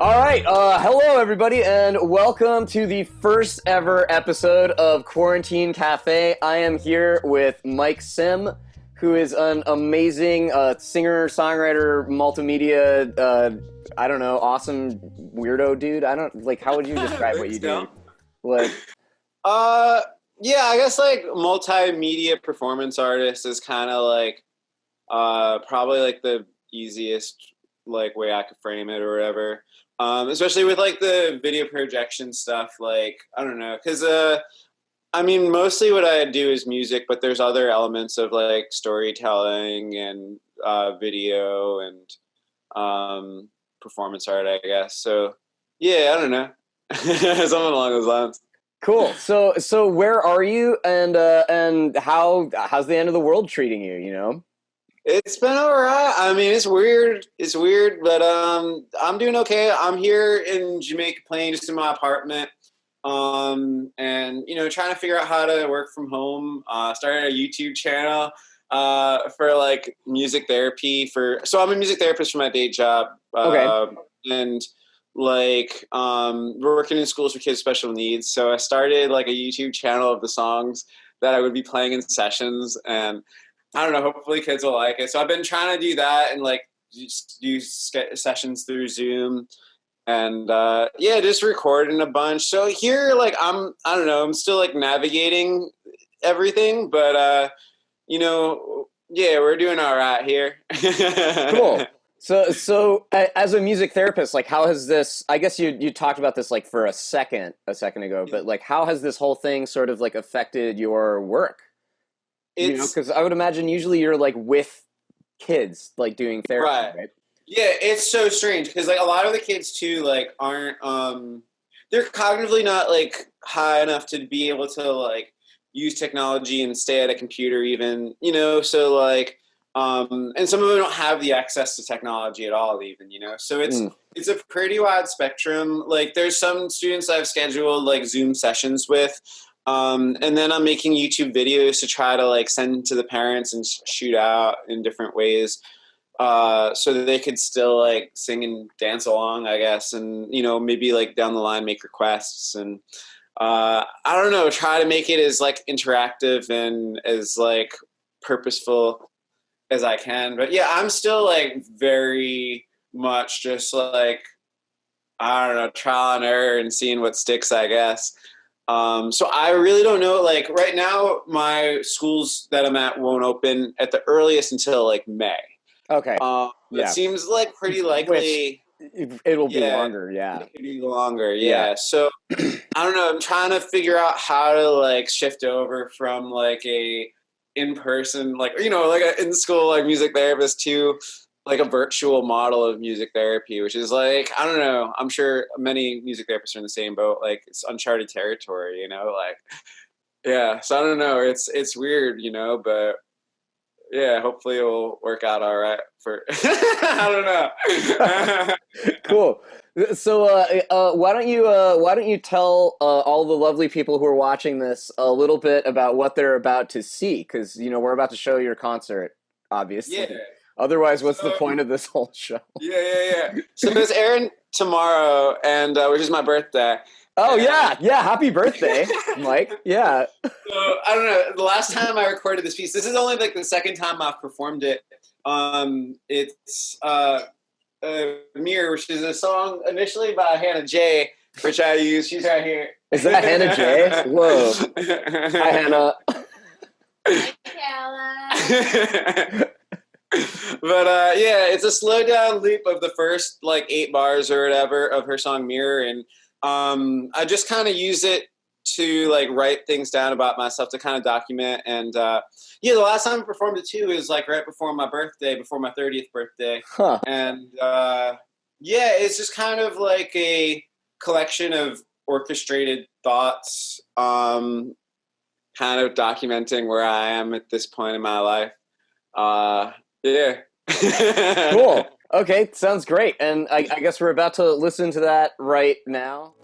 All right, hello everybody, and welcome to the first ever episode of Quarantine Cafe. I am here with Mike Sim, who is an amazing singer, songwriter, multimedia, awesome weirdo dude. How would you describe what you do? Yeah, I guess multimedia performance artist is kind of probably the easiest way I could frame it or whatever. Especially with the video projection stuff, I don't know, because mostly what I do is music, but there's other elements of storytelling and video and performance art, I guess. So yeah, I don't know, something along those lines. Cool. So where are you, and how's the end of the world treating you? You know. It's been all right. I mean, it's weird, but I'm doing okay. I'm here in Jamaica playing just in my apartment, and trying to figure out how to work from home. Started a YouTube channel for music therapy. So I'm a music therapist for my day job. Okay. And we're working in schools for kids with special needs. So I started a YouTube channel of the songs that I would be playing in sessions, and I don't know, hopefully kids will like it. So I've been trying to do that and just do sessions through Zoom and just recording a bunch. So here I'm still navigating everything, but we're doing all right here. Cool. So as a music therapist, how has this, I guess you talked about this for a second ago, but how has this whole thing sort of affected your work? Because I would imagine usually you're with kids, doing therapy, right? Yeah, it's so strange because a lot of the kids too aren't they're cognitively not high enough to be able to use technology and stay at a computer even, so and some of them don't have the access to technology at all even, so it's a pretty wide spectrum. There's some students I've scheduled Zoom sessions with. And then I'm making YouTube videos to try to send to the parents and shoot out in different ways, so that they could still sing and dance along, I guess. And, maybe down the line, make requests and, I don't know, try to make it as interactive and as purposeful as I can. But yeah, I'm still very much just I don't know, trial and error and seeing what sticks, I guess. So I really don't know, right now my schools that I'm at won't open at the earliest until May. Okay. It seems pretty likely. It'll be longer. Yeah. It could be longer. Yeah. So I don't know. I'm trying to figure out how to shift over from a in-person, a in-school music therapist to a virtual model of music therapy, which is I don't know, I'm sure many music therapists are in the same boat. It's uncharted territory, yeah. So I don't know. It's weird, but yeah, hopefully it will work out all right for, I don't know. Cool. So why don't you tell all the lovely people who are watching this a little bit about what they're about to see? Because, we're about to show your concert, obviously. Yeah. Otherwise, what's the point of this whole show? Yeah. So it's airing tomorrow, and which is my birthday. Oh, yeah. Happy birthday, Mike. Yeah. So, I don't know. The last time I recorded this piece, this is only the second time I've performed it. It's Mirror, which is a song initially by Hannah J, which I use. She's right here. Is that Hannah J? Whoa. Hi, Hannah. Hi, Kayla. But it's a slow down loop of the first 8 bars or whatever of her song Mirror, and I just kind of use it to write things down about myself to kind of document. And the last time I performed it too is right before my birthday, before my 30th birthday. Huh. And Yeah, it's just kind of like a collection of orchestrated thoughts, kind of documenting where I am at this point in my life. Yeah. Cool. Okay, sounds great. And I guess we're about to listen to that right now.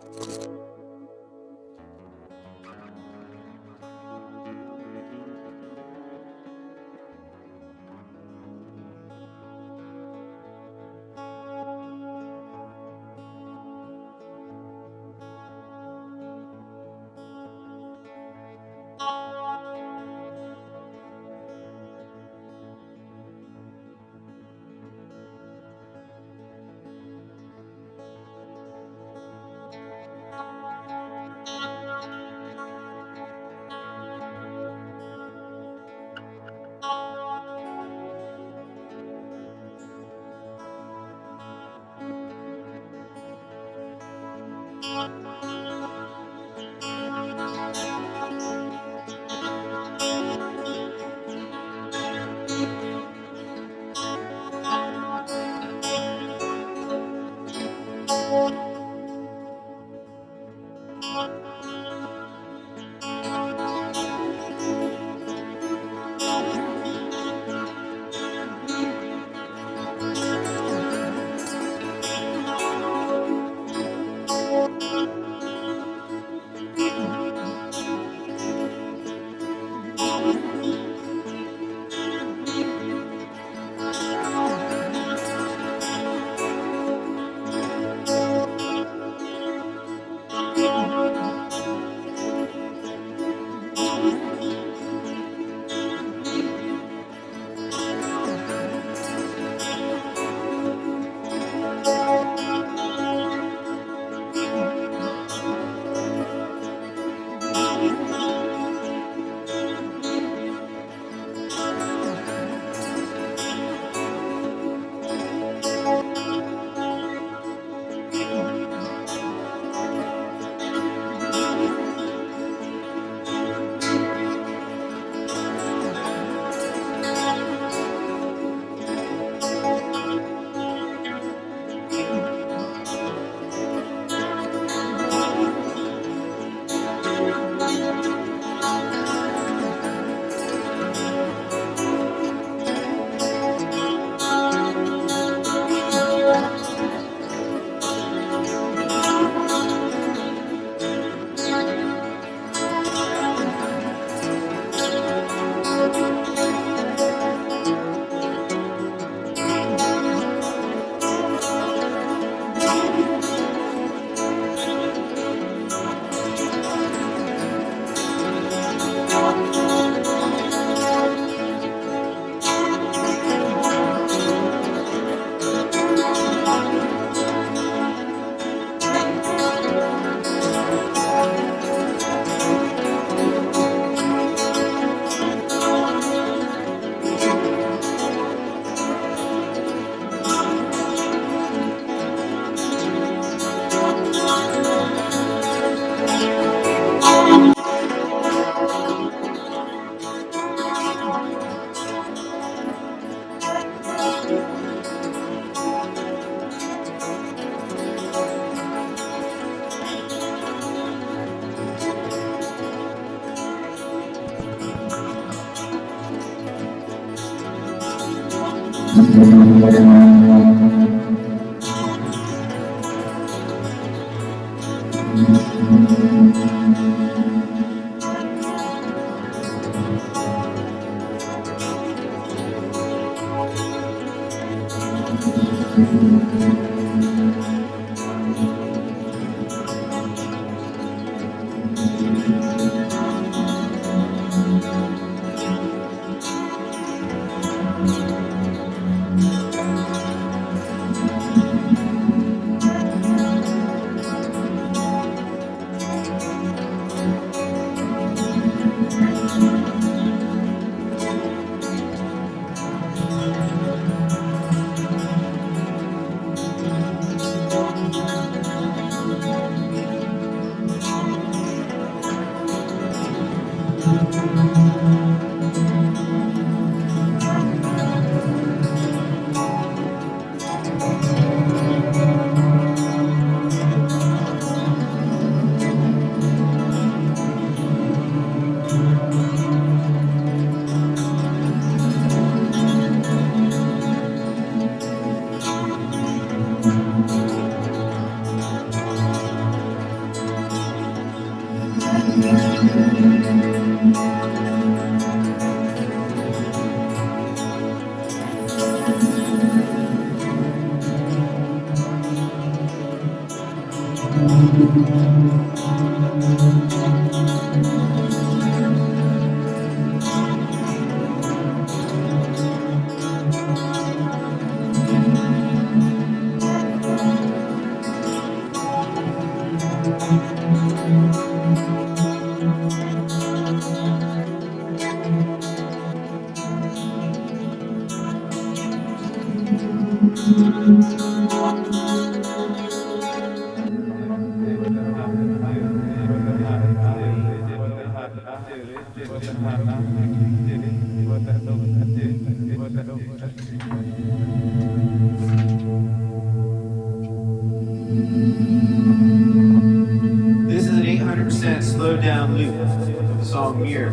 This is an 800% slowed down loop of the song Mirror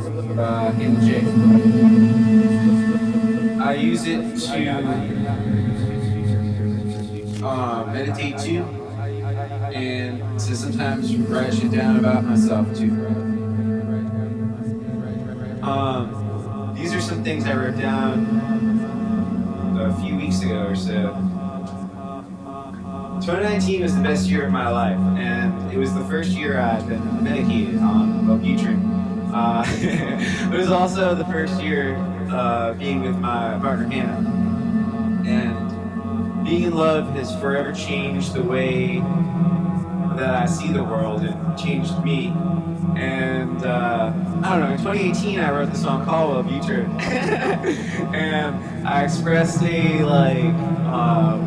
in the J. I use it to meditate too, and to sometimes write shit down about myself too. These are some things I wrote down a few weeks ago or so. 2019 was the best year of my life, and it was the first year I'd been medicated on Wellbutrin. It was also the first year being with my partner Hannah, and being in love has forever changed the way that I see the world and changed me. And I don't know, in 2018 I wrote the song called Wellbutrin, and I expressed a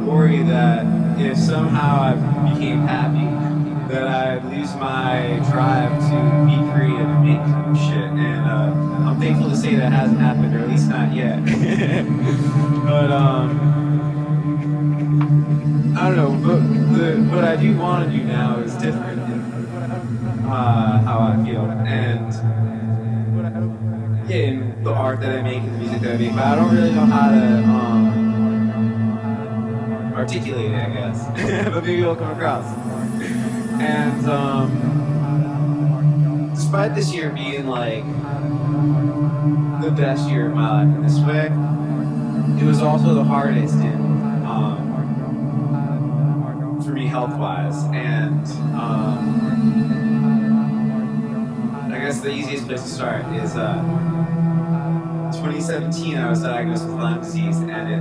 worry that if somehow I became happy, that I'd lose my drive to be creative and make shit. And I'm thankful to say that hasn't happened, or at least not yet. But I don't know. But what I do want to do now is different in how I feel, and yeah, in the art that I make and the music that I make. But I don't really know how to articulate it, I guess. But maybe it'll come across. And despite this year being like the best year of my life in this way, it was also the hardest for me health-wise. And I guess the easiest place to start is 2017 I was diagnosed with Lyme disease, and it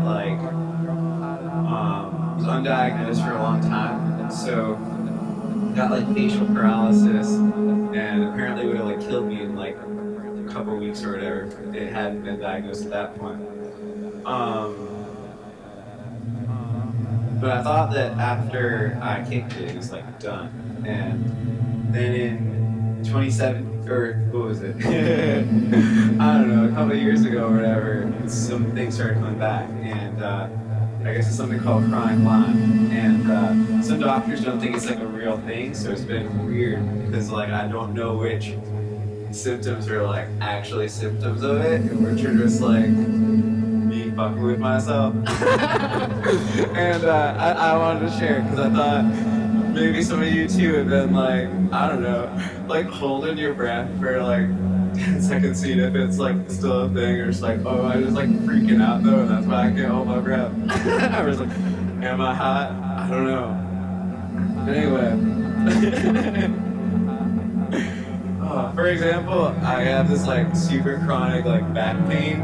was undiagnosed for a long time, so got facial paralysis, and apparently would have killed me in a couple weeks or whatever if it hadn't been diagnosed at that point. But I thought that after I kicked it, it was done. And then in 27, or what was it? I don't know, a couple of years ago or whatever, some things started coming back, and I guess it's something called chronic Lyme, and some doctors don't think it's a real thing, so it's been weird because I don't know which symptoms are actually symptoms of it, and which are just me fucking with myself. And I wanted to share it because I thought maybe some of you too have been I don't know, holding your breath for 10 seconds, seeing if it's still a thing, or just oh, I just freaking out though, and that's why I can't hold my breath. I was am I hot? I don't know. Anyway. For example, I have this super chronic back pain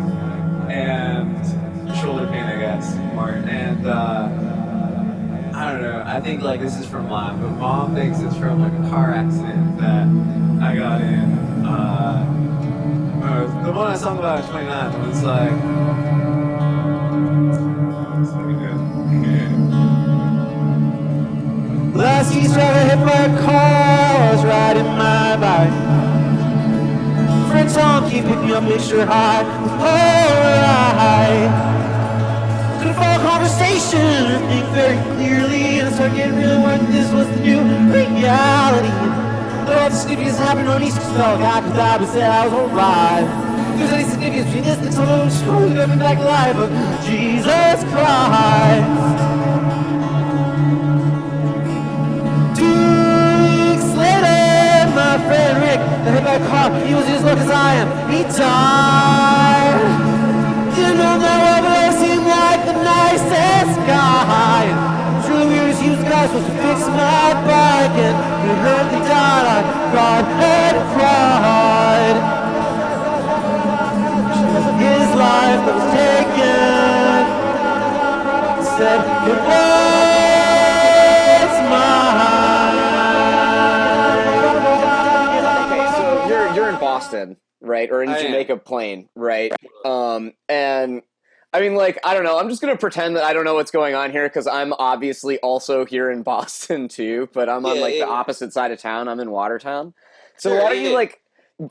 and shoulder pain, I guess, more. And I don't know, I think this is from Lyme, but Mom thinks it's from a car accident that I got in. The one I sung about at 29 was last Easter I got hit by a car, I was riding my bike. Friend Tom came pick me up, extra high, alright. Couldn't follow conversation, think very clearly, and I started getting really worried that this was the new reality. All the significance happened on Easter, felt like I could die, but said I was alright. If there's any significance between this and some of those stories that been back to life of Jesus Christ. 2 weeks later, my friend Rick got hit by a car. He was as low as I am. He died. Didn't know him that well, but I seemed like the nicest guy. It's really weird as he was the guy supposed to fix my bike, and He heard me down on God and pride. His life was taken. He said it was mine. Okay, so you're in Boston, right? Or in I Jamaica Plain, right? And I mean, like, I don't know. I'm just gonna pretend that I don't know what's going on here because I'm obviously also here in Boston too, but I'm on like the opposite side of town. I'm in Watertown. So Sure, what are you like?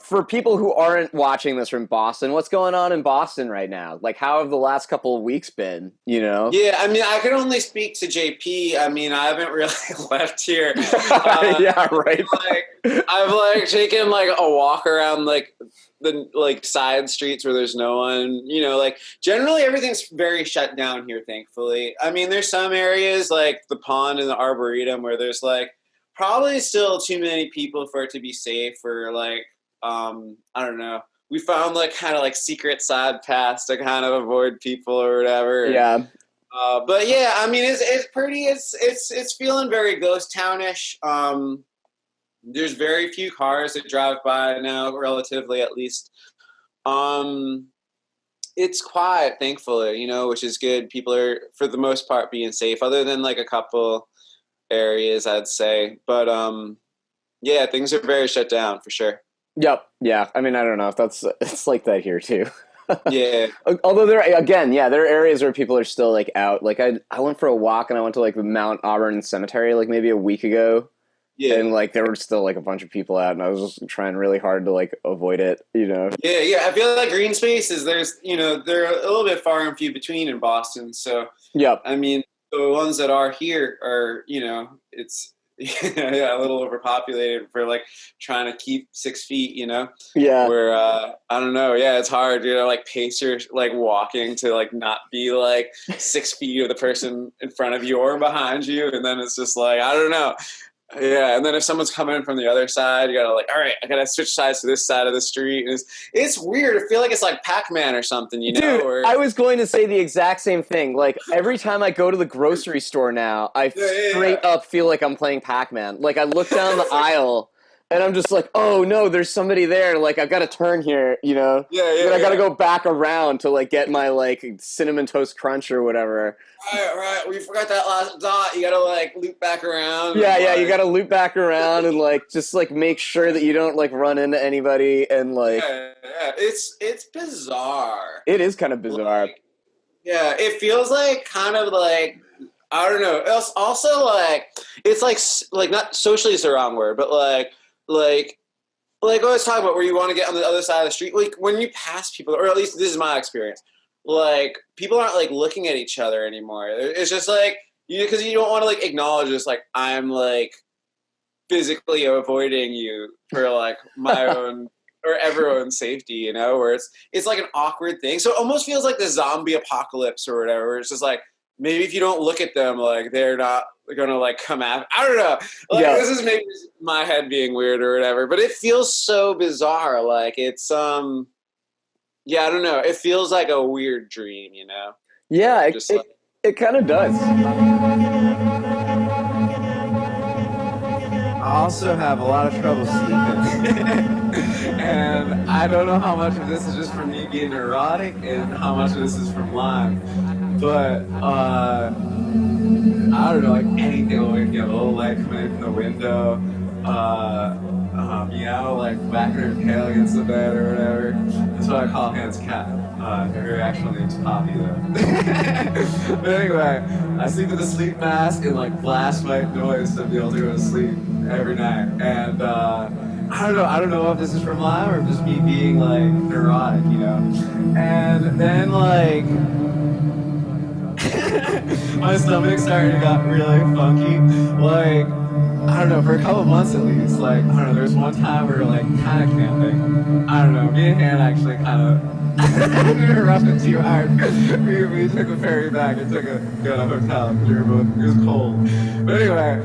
For people who aren't watching this from Boston, what's going on in Boston right now? Like, how have the last couple of weeks been? You know? Yeah, I mean, I can only speak to JP. I mean, I haven't really left here. Yeah, right. I've like taken like a walk around like the like side streets where there's no one. You know, like generally everything's very shut down here. Thankfully, I mean, there's some areas like the pond and the arboretum where there's like probably still too many people for it to be safe, or like I don't know. We found like kind of like secret side paths to kind of avoid people or whatever. Yeah. But yeah, I mean, it's feeling very ghost townish. There's very few cars that drive by now, relatively at least. It's quiet, thankfully, you know, which is good. People are, for the most part, being safe, other than like a couple areas, I'd say. But yeah, things are very shut down for sure. Yep. Yeah. I mean, I don't know if it's like that here too. Yeah. Although there are areas where people are still like out. Like I went for a walk and I went to like the Mount Auburn Cemetery like maybe a week ago. Yeah. And like there were still like a bunch of people out and I was just trying really hard to like avoid it, you know. Yeah. I feel like green spaces, there's, you know, they're a little bit far and few between in Boston. So yep. I mean, the ones that are here are, you know, it's yeah, a little overpopulated for like trying to keep 6 feet, you know? Yeah. Where, I don't know. Yeah, it's hard, you know, like pace your like walking to like not be like 6 feet of the person in front of you or behind you. And then it's just like, I don't know. Yeah, and then if someone's coming in from the other side, you gotta like, all right, I gotta switch sides to this side of the street. And it's weird. I feel like it's like Pac-Man or something, you know? Dude, or, I was going to say the exact same thing. Like every time I go to the grocery store now, I straight up feel like I'm playing Pac-Man. Like I look down the aisle and I'm just like, oh no, there's somebody there. Like I've got to turn here, you know? But I got to go back around to like get my like Cinnamon Toast Crunch or whatever. Right. We forgot that last dot. You gotta like loop back around. Yeah, you gotta loop back around and like just like make sure that you don't like run into anybody and like. Yeah. It's bizarre. It is kind of bizarre. Like, yeah, it feels like kind of like I don't know. It's also like it's like not socially is the wrong word, but like I was talking about where you want to get on the other side of the street. Like when you pass people, or at least this is my experience. Like people aren't like looking at each other anymore. It's just like because you don't want to like acknowledge this. Like I'm like physically avoiding you for like my own or everyone's safety. You know, where it's like an awkward thing. So it almost feels like the zombie apocalypse or whatever. Where it's just like maybe if you don't look at them, like they're not gonna like come out. I don't know. Like this is maybe my head being weird or whatever. But it feels so bizarre. Like it's Yeah, I don't know. It feels like a weird dream, you know? Yeah, it kind of does. I also have a lot of trouble sleeping. And I don't know how much of this is just from me being neurotic and how much of this is from Lyme. But, I don't know, like anything will wake me up. A little light coming in from the window. Meow, like whacking her tail against the bed or whatever. That's what I call Hans' cat. Her actual name's Poppy, though. But anyway, I sleep with a sleep mask and like blast white noise to be able to go to sleep every night. And I don't know if this is from Lyme or just me being like neurotic, you know. And then like my stomach started to get really funky. Like I don't know, for a couple months at least. Like, I don't know, there was one time we were like kind of camping. I don't know, me and Hannah actually kind of we were roughing too hard. we took the ferry back and took a hotel. We were both, it was cold. But anyway,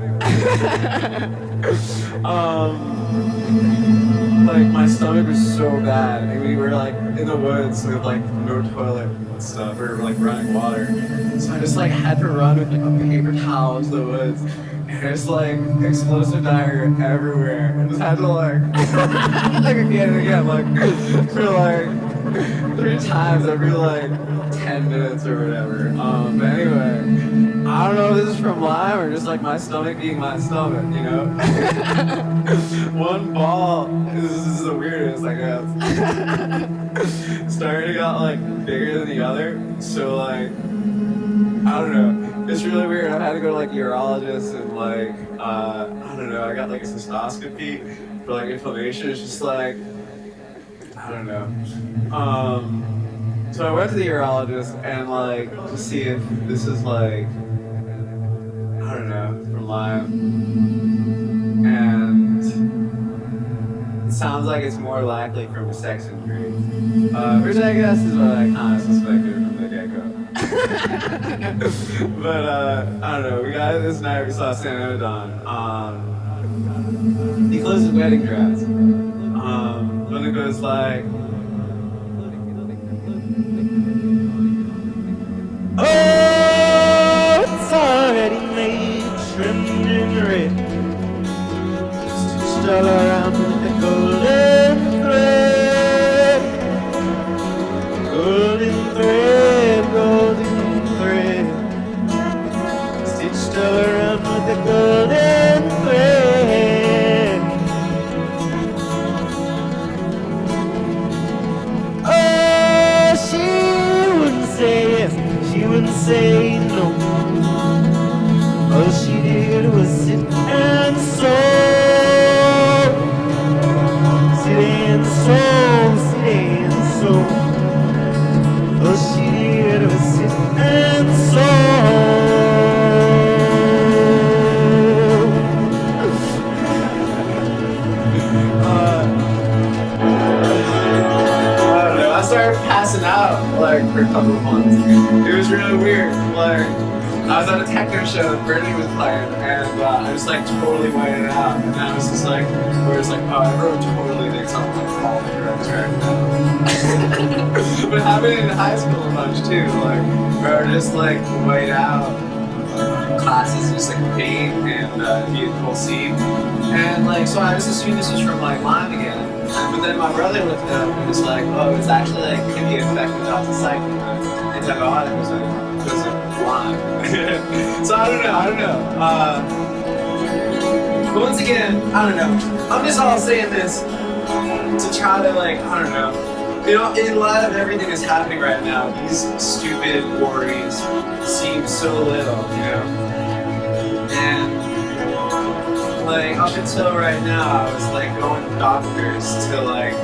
like my stomach was so bad. And we were like in the woods with like no toilet and stuff. We were like running water. So I just like had to run with like a paper towel into the woods. there's like explosive diarrhea everywhere. I just had to like, like again and again, like for like 3 times every like 10 minutes or whatever. But anyway, I don't know if this is from Lyme or just like my stomach being my stomach, you know? One ball is the weirdest, I guess. Started got like bigger than the other, so like, I don't know. It's really weird. I had to go to like urologist and like, I don't know, I got like a cystoscopy for like inflammation. It's just like, I don't know. So I went to the urologist and like to see if this is like, I don't know, from Lyme. And it sounds like it's more likely from a sex injury. Which I guess is what I kind of suspected from the get-go. But I don't know, we got this night, we saw San Odon. He closed his wedding dress. When it goes like, oh, it's already made, trimmed in red, stitched all around with a golden thread, golden thread, golden thread, stitched all around with a golden thread. Oh, she wouldn't say yes, she wouldn't say no. All she did was sit and sew, sit and sew, sit and sew. All she did was sit and sew. I started passing out like for a couple of months. It was really weird. Like I was at a techno show that Brittany was playing, and I just like totally whited out. And I was just like, where it's like, oh, everyone totally thinks I'm like all the drugs right now. But happened in high school a bunch too. Like where I just like white out. Classes just like pain and be a full scene. And like so I just assumed this was from like Lyme again. But then my brother looked up and was like, oh, it's actually like can be effective doxycycline. Antibiotic was like Lyme. So I don't know. But once again, I don't know. I'm just all saying this to try to like, I don't know. You know, in light of everything that's happening right now, these stupid worries seem so little, you know? And like up until right now, I was like going to doctors to like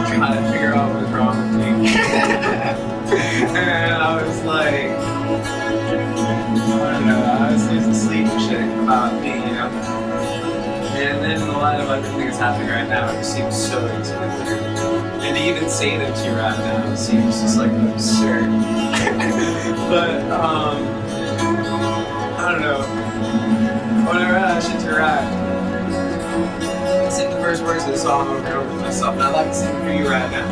try to figure out what was wrong with me. And I was like, I don't know, I was losing sleep and shit about me, you know? And then in the light of everything that's happening right now, it just seems so insignificant. And to even say that to you right now seems just like absurd. But, I don't know. Whenever I have shit to write, I sing the first words of the song over and over to myself, and I'd like to sing it for you right now.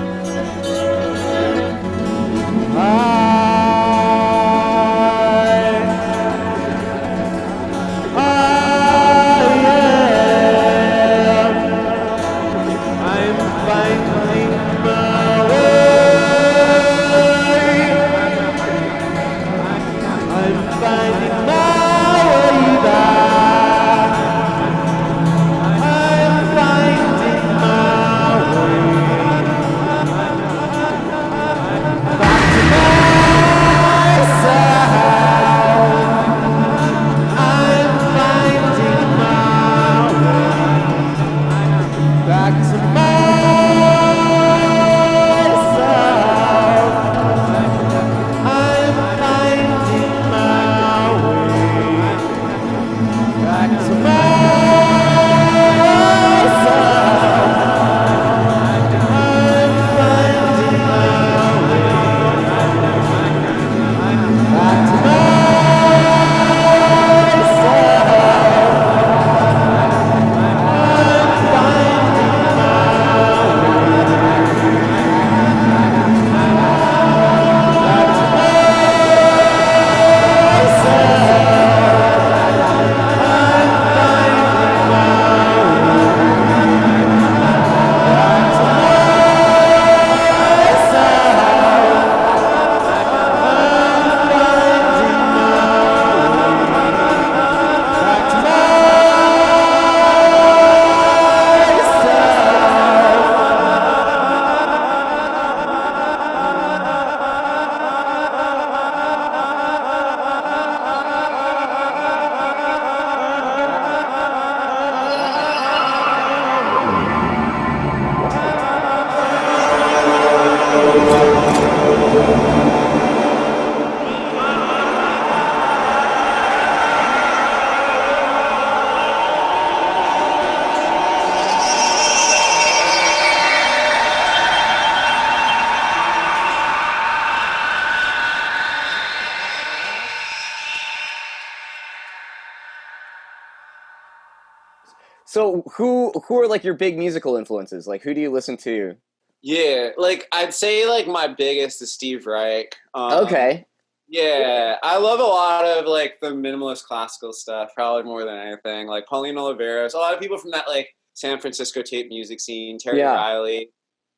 So who are like your big musical influences? Like who do you listen to? Yeah, like I'd say like my biggest is Steve Reich. Okay. Yeah, I love a lot of like the minimalist classical stuff, probably more than anything. Like Pauline Oliveros, a lot of people from that like San Francisco tape music scene, Terry Yeah. Riley.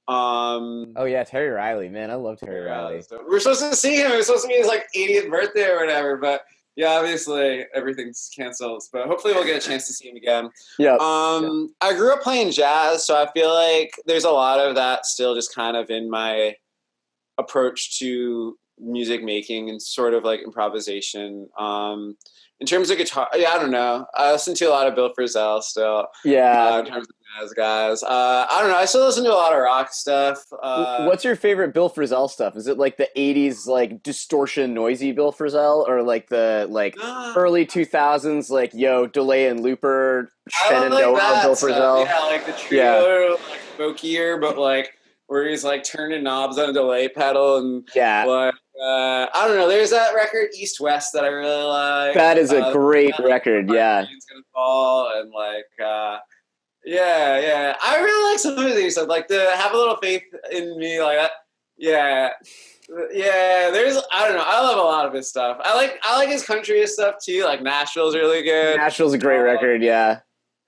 Oh yeah, Terry Riley, man. I love Terry Riley. So we're supposed to see him. It was supposed to be his like 80th birthday or whatever, but yeah, obviously everything's canceled. But hopefully we'll get a chance to see him again. Yep. I grew up playing jazz, so I feel like there's a lot of that still just kind of in my approach to music making and sort of like improvisation. In terms of guitar, yeah, I don't know. I listen to a lot of Bill Frisell still. Yeah. In terms of jazz guys, I don't know. I still listen to a lot of rock stuff. What's your favorite Bill Frisell stuff? Is it like the 80s like distortion noisy Bill Frisell or like the like early 2000s like yo delay and looper Shenandoah Bill Frisell? Yeah, like the trio, like folkier, but like where he's like turning knobs on a delay pedal and like I don't know. There's that record East West that I really like. That is a great record. Yeah. It's gonna fall and like yeah. I really like some of these stuff. Like the Have a Little Faith in Me, like that. Yeah. There's I don't know. I love a lot of his stuff. I like his country stuff too. Like Nashville's really good. Nashville's a great record. Yeah.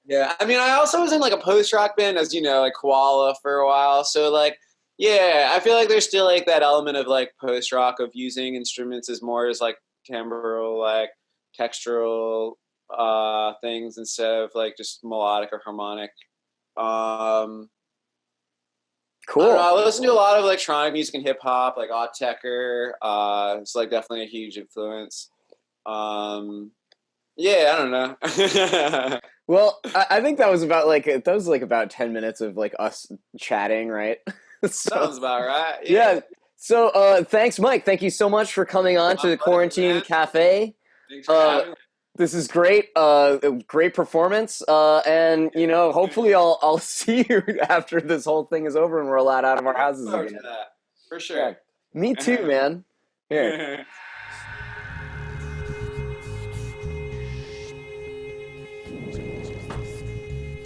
Yeah. I mean, I also was in like a post rock band, as you know, like Koala for a while. So like, yeah, I feel like there's still like that element of like post rock of using instruments as more as like timbral, like textural things instead of like just melodic or harmonic. Cool. I don't know, I listen to a lot of electronic music and hip hop, like Odd Tecker. It's like definitely a huge influence. Yeah, I don't know. Well, I think that was about 10 minutes of like us chatting, right? Sounds about right. Yeah. So thanks, Mike. Thank you so much for coming on to the Quarantine Cafe. Thanks for having me. This is great. Great performance. And you know, hopefully I'll see you after this whole thing is over and we're allowed out of our houses again. For sure. Yeah. Me too, man. Here.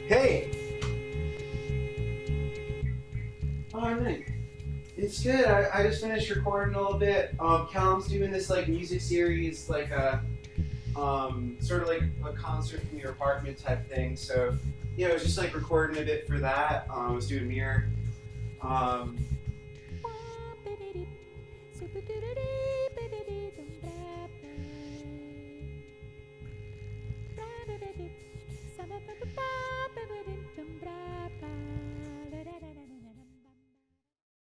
Hey! Oh, nice. It's good. I just finished recording a little bit. Callum's doing this like music series, like a sort of like a concert from your apartment type thing. So yeah, I was just like recording a bit for that. I was doing Mirror.